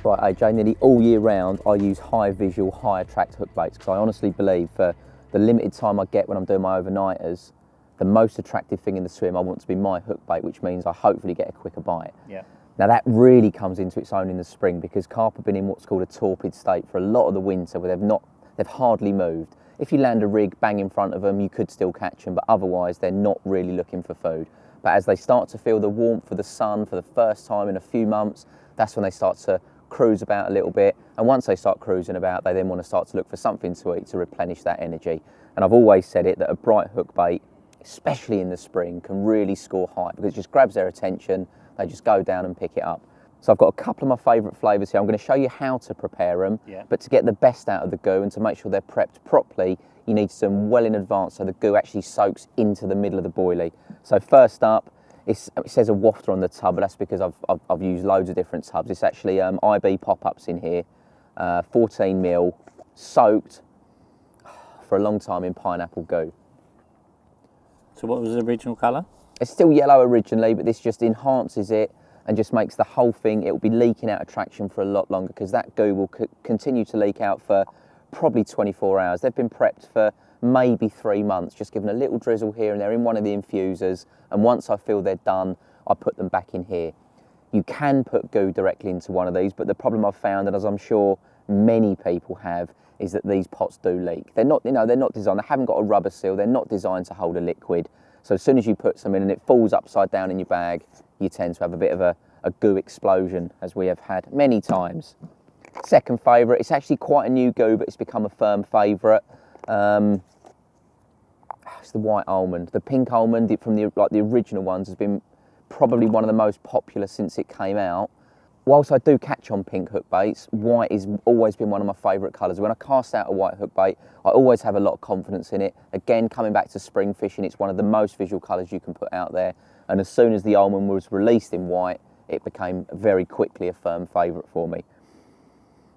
Right, AJ, nearly all year round I use high visual, high attract hook baits because I honestly believe for the limited time I get when I'm doing my overnighters, the most attractive thing in the swim I want to be my hook bait, which means I hopefully get a quicker bite. Yeah. Now that really comes into its own in the spring because carp have been in what's called a torpid state for a lot of the winter where they've hardly moved. If you land a rig bang in front of them, you could still catch them, but otherwise they're not really looking for food. But as they start to feel the warmth of the sun for the first time in a few months, that's when they start to cruise about a little bit, and once they start cruising about, they then want to start to look for something to eat to replenish that energy. And I've always said it that a bright hook bait, especially in the spring, can really score high because it just grabs their attention, they just go down and pick it up. So I've got a couple of my favourite flavours here. I'm going to show you how to prepare them, but to get the best out of the GOO and to make sure they're prepped properly, you need some well in advance so the GOO actually soaks into the middle of the boilie. So first up, it says a wafter on the tub, but that's because I've used loads of different tubs. It's actually IB pop-ups in here, 14 mil, soaked for a long time in pineapple GOO. So what was the original colour? It's still yellow originally, but this just enhances it and just makes the whole thing, it will be leaking out of traction for a lot longer because that GOO will continue to leak out for probably 24 hours. They've been prepped for maybe 3 months, just given a little drizzle here and there in one of the infusers, and once I feel they're done, I put them back in here. You can put GOO directly into one of these, but the problem I've found, and as I'm sure many people have, is that these pots do leak. They're not, they're not designed, they haven't got a rubber seal, they're not designed to hold a liquid. So as soon as you put some in and it falls upside down in your bag, you tend to have a bit of a GOO explosion, as we have had many times. Second favourite, it's actually quite a new GOO, but it's become a firm favourite. It's the white almond. The pink almond from the original ones has been probably one of the most popular since it came out. Whilst I do catch on pink hook baits, white has always been one of my favourite colours. When I cast out a white hook bait, I always have a lot of confidence in it. Again, coming back to spring fishing, it's one of the most visual colours you can put out there. And as soon as the almond was released in white, it became very quickly a firm favourite for me.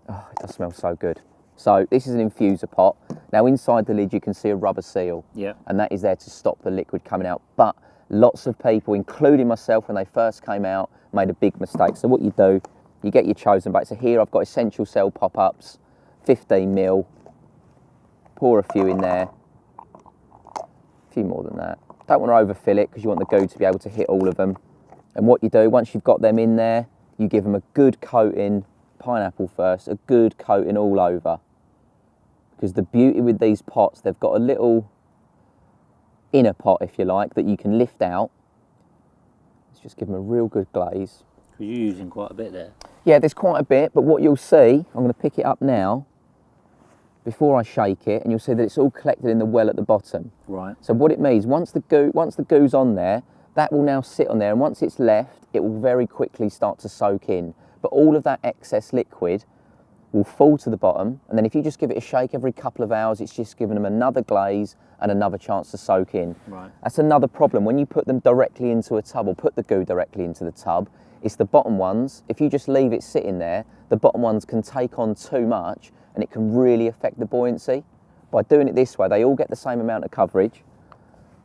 Oh, it does smell so good. So this is an infuser pot. Now inside the lid you can see a rubber seal, and that is there to stop the liquid coming out. But lots of people, including myself when they first came out, made a big mistake. So what you do, you get your chosen bait. So here I've got essential cell pop-ups, 15 mil. Pour a few in there, a few more than that. Don't want to overfill it because you want the GOO to be able to hit all of them. And what you do, once you've got them in there, you give them a good coating, pineapple first, a good coating all over. Because the beauty with these pots, they've got a little inner pot, if you like, that you can lift out. Let's just give them a real good glaze. Because you're using quite a bit there. Yeah, there's quite a bit, but what you'll see, I'm going to pick it up now before I shake it, and you'll see that it's all collected in the well at the bottom. Right. So what it means, once the GOO's on there, that will now sit on there, and once it's left, it will very quickly start to soak in. But all of that excess liquid will fall to the bottom, and then if you just give it a shake every couple of hours, it's just giving them another glaze and another chance to soak in. Right. That's another problem. When you put them directly into a tub, or put the GOO directly into the tub, it's the bottom ones. If you just leave it sitting there, the bottom ones can take on too much, and it can really affect the buoyancy. By doing it this way, they all get the same amount of coverage,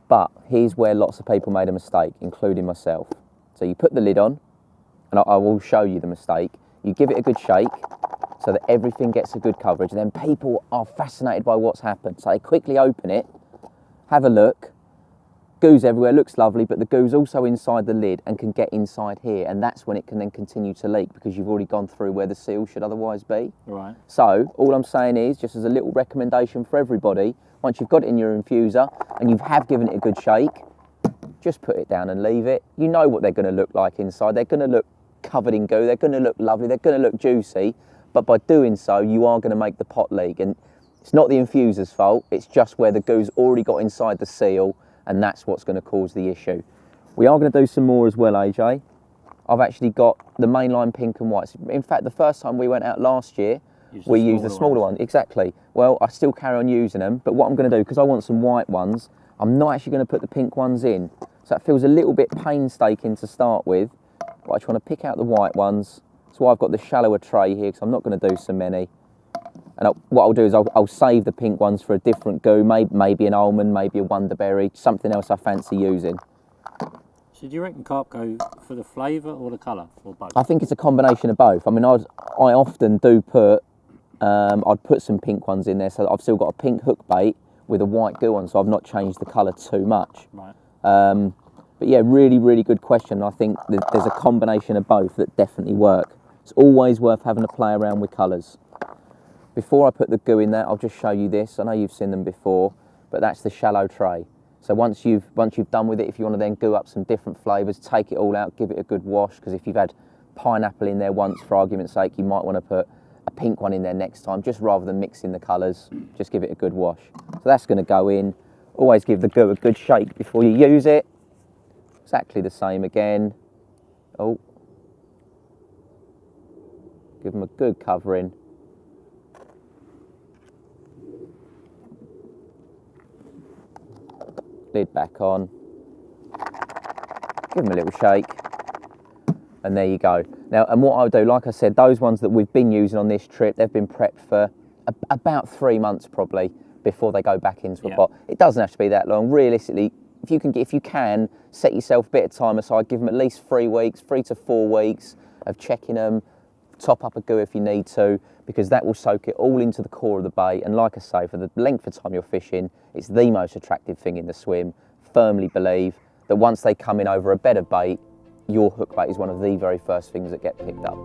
but here's where lots of people made a mistake, including myself. So you put the lid on, and I will show you the mistake. You give it a good shake so that everything gets a good coverage, and then people are fascinated by what's happened. So they quickly open it, have a look, GOO's everywhere, looks lovely, but the GOO's also inside the lid and can get inside here, and that's when it can then continue to leak because you've already gone through where the seal should otherwise be. Right. So all I'm saying is, just as a little recommendation for everybody, once you've got it in your infuser and you have given it a good shake, just put it down and leave it. You know what they're going to look like inside. They're going to look covered in GOO, they're going to look lovely, they're going to look juicy, but by doing so, you are going to make the pot leak. And it's not the infuser's fault, it's just where the GOO's already got inside the seal, and that's what's going to cause the issue. We are going to do some more as well, AJ. I've actually got the mainline pink and whites. In fact, the first time we went out last year, we used the smaller one. Exactly. Well, I still carry on using them, but what I'm going to do, because I want some white ones, I'm not actually going to put the pink ones in. So that feels a little bit painstaking to start with, but I just want to pick out the white ones. That's why I've got the shallower tray here, because I'm not going to do so many. And what I'll do is I'll save the pink ones for a different GOO, maybe an almond, maybe a wonderberry, something else I fancy using. So So do you reckon carp go for the flavour or the colour, or both? I think it's a combination of both. I mean, I often do put, I'd put some pink ones in there, so I've still got a pink hook bait with a white GOO on, so I've not changed the colour too much. Right. But yeah, really, really good question. I think there's a combination of both that definitely work. It's always worth having a play around with colours. Before I put the GOO in there, I'll just show you this. I know you've seen them before, but that's the shallow tray. So once you've done with it, if you want to then GOO up some different flavours, take it all out, give it a good wash, because if you've had pineapple in there once, for argument's sake, you might want to put a pink one in there next time, just rather than mixing the colours, just give it a good wash. So that's going to go in. Always give the GOO a good shake before you use it. Exactly the same again. Oh. Give them a good covering. Lid back on. Give them a little shake. And there you go. Now, and what I'll do, like I said, those ones that we've been using on this trip, they've been prepped for about 3 months probably before they go back into a pot. It doesn't have to be that long. Realistically, if you can, set yourself a bit of time aside, give them at least 3 weeks, 3 to 4 weeks of checking them, top up a GOO if you need to, because that will soak it all into the core of the bait. And like I say, for the length of time you're fishing, it's the most attractive thing in the swim. Firmly believe that once they come in over a bed of bait, your hook bait is one of the very first things that get picked up.